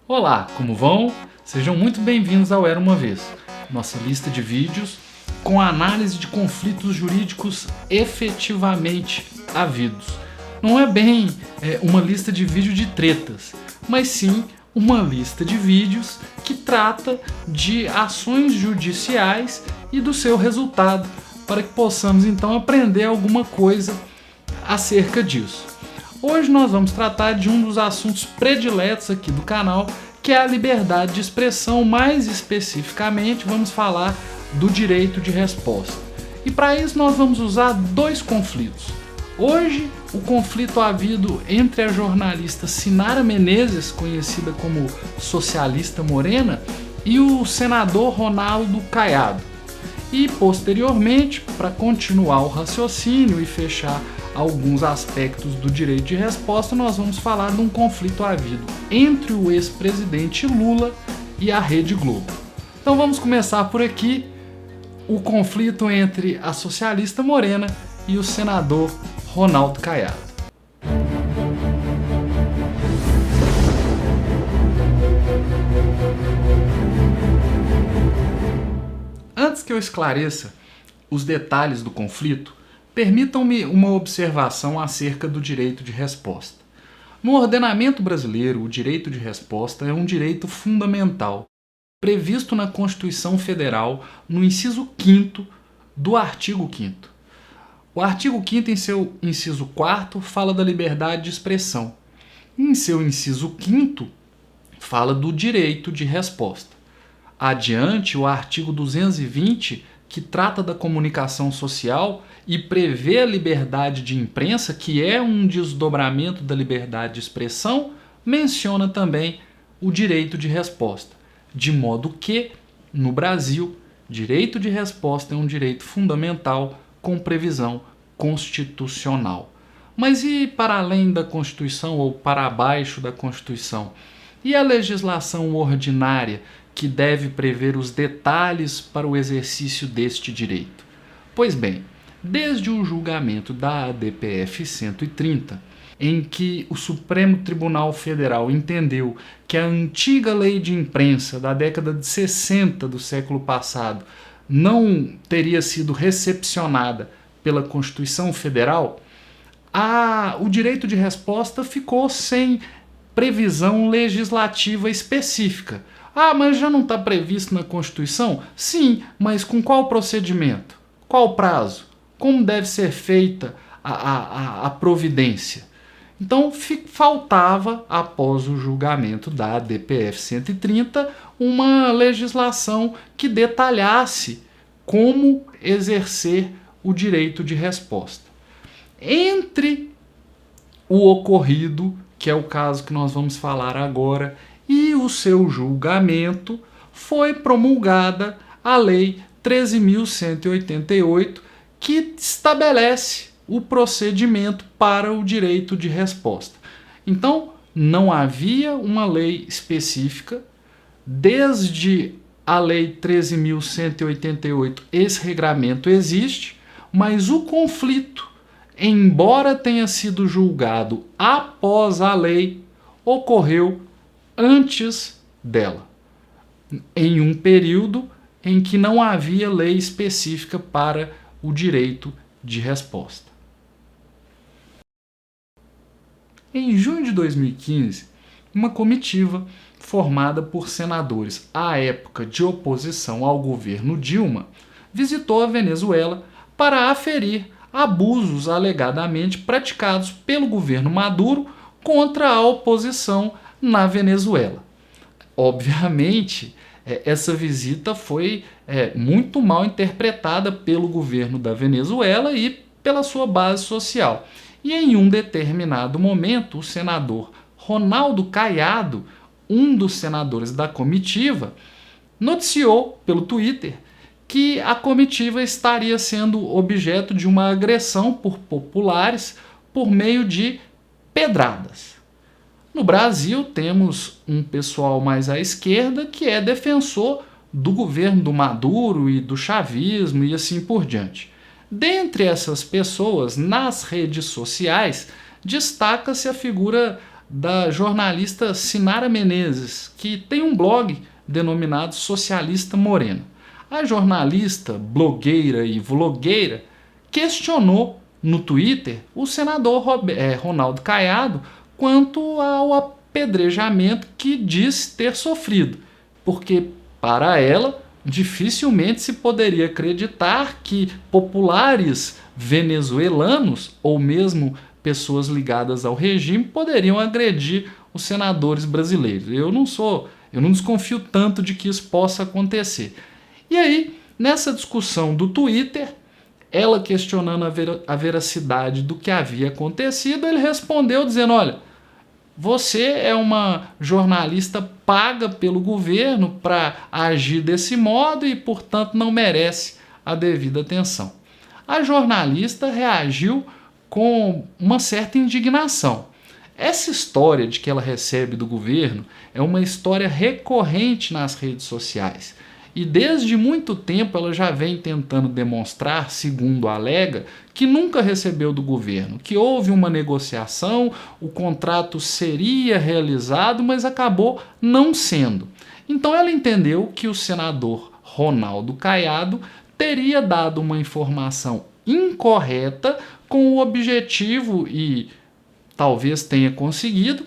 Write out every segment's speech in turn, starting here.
Olá, como vão? Sejam muito bem-vindos ao Era Uma Vez, nossa lista de vídeos com análise de conflitos jurídicos efetivamente havidos. Não é bem uma lista de vídeos de tretas, mas sim uma lista de vídeos que trata de ações judiciais e do seu resultado, para que possamos então aprender alguma coisa acerca disso. Hoje nós vamos tratar de um dos assuntos prediletos aqui do canal, que é a liberdade de expressão. Mais especificamente, vamos falar do direito de resposta. E para isso nós vamos usar dois conflitos. Hoje, o conflito havido entre a jornalista Sinara Menezes, conhecida como Socialista Morena, e o senador Ronaldo Caiado. E posteriormente, para continuar o raciocínio e fechar alguns aspectos do direito de resposta, nós vamos falar de um conflito havido entre o ex-presidente Lula e a Rede Globo. Então vamos começar por aqui, o conflito entre a socialista Morena e o senador Ronaldo Caiado. Antes que eu esclareça os detalhes do conflito, permitam-me uma observação acerca do direito de resposta. No ordenamento brasileiro, o direito de resposta é um direito fundamental, previsto na Constituição Federal, no inciso 5º do artigo 5º. O artigo 5º, em seu inciso 4º, fala da liberdade de expressão. Em seu inciso 5º, fala do direito de resposta. Adiante, o artigo 220, que trata da comunicação social e prevê a liberdade de imprensa, que é um desdobramento da liberdade de expressão, menciona também o direito de resposta. De modo que, no Brasil, direito de resposta é um direito fundamental com previsão constitucional. Mas e para além da Constituição ou para abaixo da Constituição? E a legislação ordinária, que deve prever os detalhes para o exercício deste direito? Pois bem, desde o julgamento da ADPF 130, em que o Supremo Tribunal Federal entendeu que a antiga lei de imprensa da década de 60 do século passado não teria sido recepcionada pela Constituição Federal, o direito de resposta ficou sem previsão legislativa específica. Mas já não está previsto na Constituição? Sim, mas com qual procedimento? Qual prazo? Como deve ser feita a providência? Então, faltava, após o julgamento da ADPF 130, uma legislação que detalhasse como exercer o direito de resposta. Entre o ocorrido, que é o caso que nós vamos falar agora, e o seu julgamento, foi promulgada a Lei 13.188, que estabelece o procedimento para o direito de resposta. Então, não havia uma lei específica. Desde a Lei 13.188, esse regramento existe, mas o conflito, embora tenha sido julgado após a lei, ocorreu antes dela, em um período em que não havia lei específica para o direito de resposta. Em junho de 2015, uma comitiva formada por senadores à época de oposição ao governo Dilma visitou a Venezuela para aferir abusos alegadamente praticados pelo governo Maduro contra a oposição na Venezuela. Obviamente, essa visita foi muito mal interpretada pelo governo da Venezuela e pela sua base social. E em um determinado momento, o senador Ronaldo Caiado, um dos senadores da comitiva, noticiou pelo Twitter que a comitiva estaria sendo objeto de uma agressão por populares por meio de pedradas. No Brasil, temos um pessoal mais à esquerda que é defensor do governo do Maduro e do chavismo e assim por diante. Dentre essas pessoas, nas redes sociais, destaca-se a figura da jornalista Sinara Menezes, que tem um blog denominado Socialista Morena. A jornalista, blogueira e vlogueira questionou no Twitter o senador Ronaldo Caiado quanto ao apedrejamento que diz ter sofrido, porque, para ela, dificilmente se poderia acreditar que populares venezuelanos ou mesmo pessoas ligadas ao regime poderiam agredir os senadores brasileiros. Eu não desconfio tanto de que isso possa acontecer. E aí, nessa discussão do Twitter, ela questionando a veracidade do que havia acontecido, ele respondeu dizendo: olha, você é uma jornalista paga pelo governo para agir desse modo e, portanto, não merece a devida atenção. A jornalista reagiu com uma certa indignação. Essa história de que ela recebe do governo é uma história recorrente nas redes sociais. E desde muito tempo ela já vem tentando demonstrar, segundo alega, que nunca recebeu do governo, que houve uma negociação, o contrato seria realizado, mas acabou não sendo. Então ela entendeu que o senador Ronaldo Caiado teria dado uma informação incorreta com o objetivo, e talvez tenha conseguido,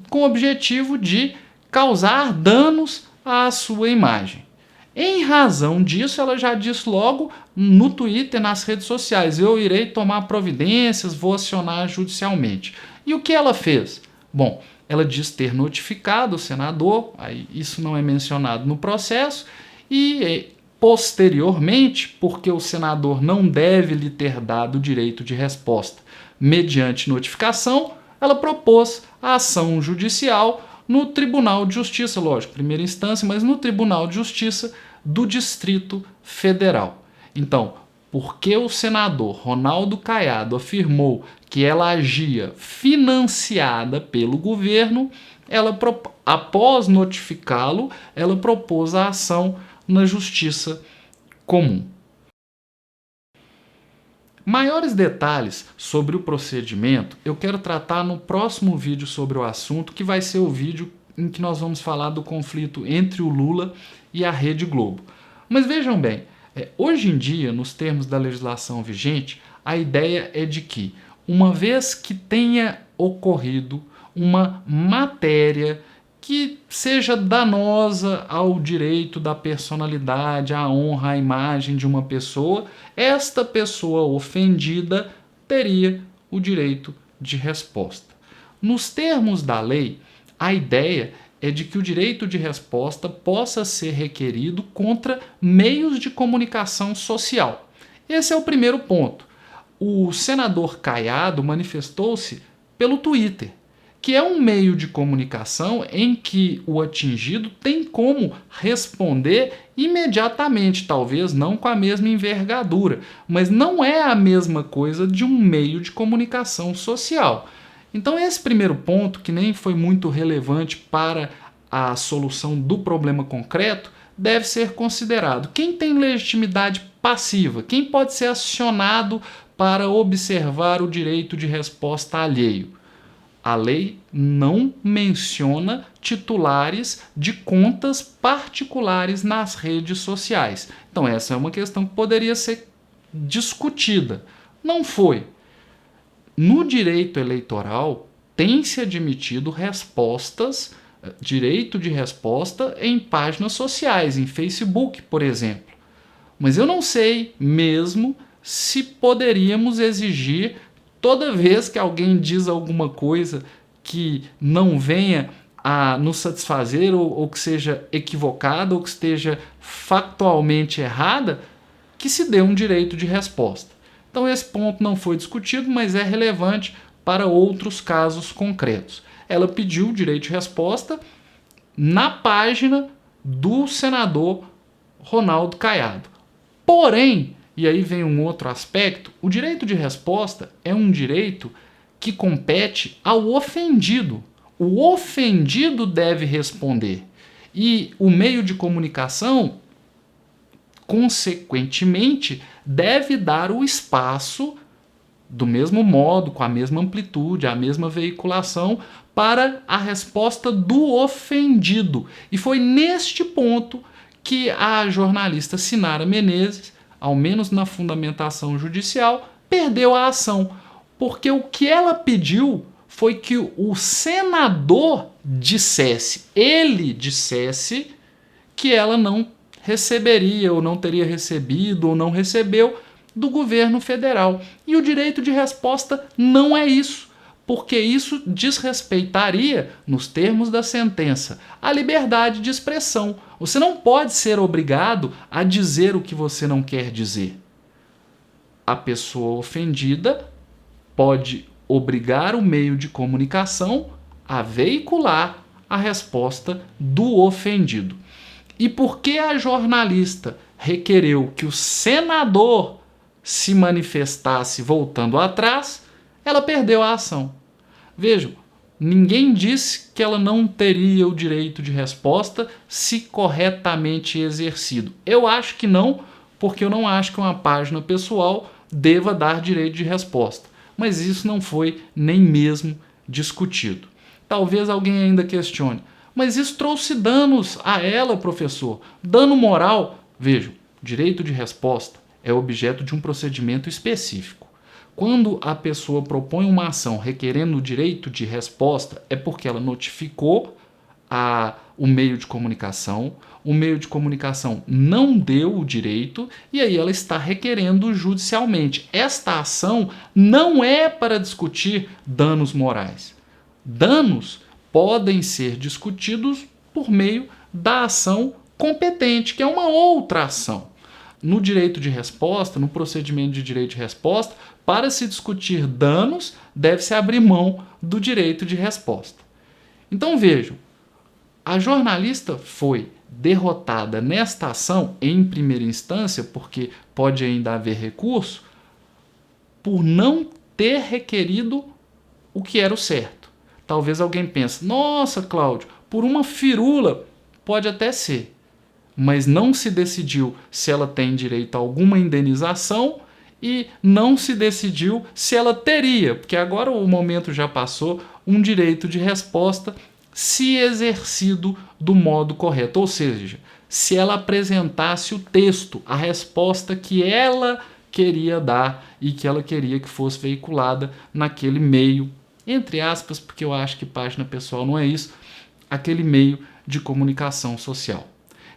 com o objetivo de causar danos à sua imagem. Em razão disso, ela já disse logo no Twitter, nas redes sociais: eu irei tomar providências, vou acionar judicialmente. E o que ela fez? Bom, ela diz ter notificado o senador, aí isso não é mencionado no processo, e posteriormente, porque o senador não deve lhe ter dado o direito de resposta mediante notificação, ela propôs a ação judicial no Tribunal de Justiça, lógico, primeira instância, mas no Tribunal de Justiça do Distrito Federal. Então, porque o senador Ronaldo Caiado afirmou que ela agia financiada pelo governo, após notificá-lo, ela propôs a ação na Justiça Comum. Maiores detalhes sobre o procedimento eu quero tratar no próximo vídeo sobre o assunto, que vai ser o vídeo em que nós vamos falar do conflito entre o Lula e a Rede Globo. Mas vejam bem, hoje em dia, nos termos da legislação vigente, a ideia é de que, uma vez que tenha ocorrido uma matéria que seja danosa ao direito da personalidade, à honra, à imagem de uma pessoa, esta pessoa ofendida teria o direito de resposta. Nos termos da lei, a ideia é de que o direito de resposta possa ser requerido contra meios de comunicação social. Esse é o primeiro ponto. O senador Caiado manifestou-se pelo Twitter, que é um meio de comunicação em que o atingido tem como responder imediatamente, talvez não com a mesma envergadura, mas não é a mesma coisa de um meio de comunicação social. Então esse primeiro ponto, que nem foi muito relevante para a solução do problema concreto, deve ser considerado. Quem tem legitimidade passiva? Quem pode ser acionado para observar o direito de resposta alheio? A lei não menciona titulares de contas particulares nas redes sociais. Então essa é uma questão que poderia ser discutida. Não foi. No direito eleitoral, tem-se admitido direito de resposta em páginas sociais, em Facebook, por exemplo. Mas eu não sei mesmo se poderíamos exigir, toda vez que alguém diz alguma coisa que não venha a nos satisfazer, ou que seja equivocada, ou que esteja factualmente errada, que se dê um direito de resposta. Então esse ponto não foi discutido, mas é relevante para outros casos concretos. Ela pediu o direito de resposta na página do senador Ronaldo Caiado. Porém, e aí vem um outro aspecto, o direito de resposta é um direito que compete ao ofendido. O ofendido deve responder. E o meio de comunicação, consequentemente, deve dar o espaço do mesmo modo, com a mesma amplitude, a mesma veiculação, para a resposta do ofendido. E foi neste ponto que a jornalista Sinara Menezes, ao menos na fundamentação judicial, perdeu a ação. Porque o que ela pediu foi que o senador dissesse, ele dissesse que ela não receberia, ou não teria recebido, ou não recebeu do governo federal. E o direito de resposta não é isso, porque isso desrespeitaria, nos termos da sentença, a liberdade de expressão. Você não pode ser obrigado a dizer o que você não quer dizer. A pessoa ofendida pode obrigar o meio de comunicação a veicular a resposta do ofendido. E por que a jornalista requereu que o senador se manifestasse voltando atrás, ela perdeu a ação. Vejam, ninguém disse que ela não teria o direito de resposta se corretamente exercido. Eu acho que não, porque eu não acho que uma página pessoal deva dar direito de resposta. Mas isso não foi nem mesmo discutido. Talvez alguém ainda questione, mas isso trouxe danos a ela, professor. Dano moral? Vejam, direito de resposta é objeto de um procedimento específico. Quando a pessoa propõe uma ação requerendo o direito de resposta, é porque ela notificou o meio de comunicação, o meio de comunicação não deu o direito e aí ela está requerendo judicialmente. Esta ação não é para discutir danos morais. Danos podem ser discutidos por meio da ação competente, que é uma outra ação. No direito de resposta, no procedimento de direito de resposta, para se discutir danos, deve-se abrir mão do direito de resposta. Então vejam, a jornalista foi derrotada nesta ação em primeira instância, porque pode ainda haver recurso, por não ter requerido o que era o certo. Talvez alguém pense, nossa, Cláudio, por uma firula, pode até ser, mas não se decidiu se ela tem direito a alguma indenização e não se decidiu se ela teria, porque agora o momento já passou, um direito de resposta se exercido do modo correto, ou seja, se ela apresentasse o texto, a resposta que ela queria dar e que ela queria que fosse veiculada naquele meio, entre aspas, porque eu acho que página pessoal não é isso, aquele meio de comunicação social.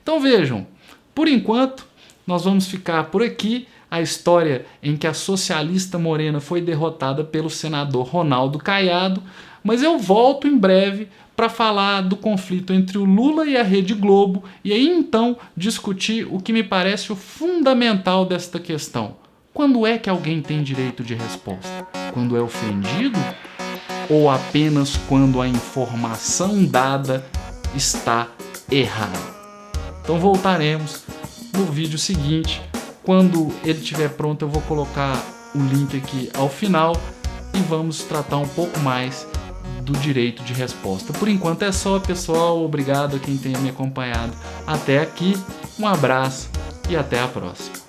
Então vejam, por enquanto nós vamos ficar por aqui, a história em que a socialista Morena foi derrotada pelo senador Ronaldo Caiado, mas eu volto em breve para falar do conflito entre o Lula e a Rede Globo e aí então discutir o que me parece o fundamental desta questão. Quando é que alguém tem direito de resposta? Quando é ofendido? Ou apenas quando a informação dada está errada? Então voltaremos no vídeo seguinte. Quando ele estiver pronto eu vou colocar o link aqui ao final e vamos tratar um pouco mais do direito de resposta. Por enquanto é só, pessoal. Obrigado a quem tenha me acompanhado até aqui. Um abraço e até a próxima.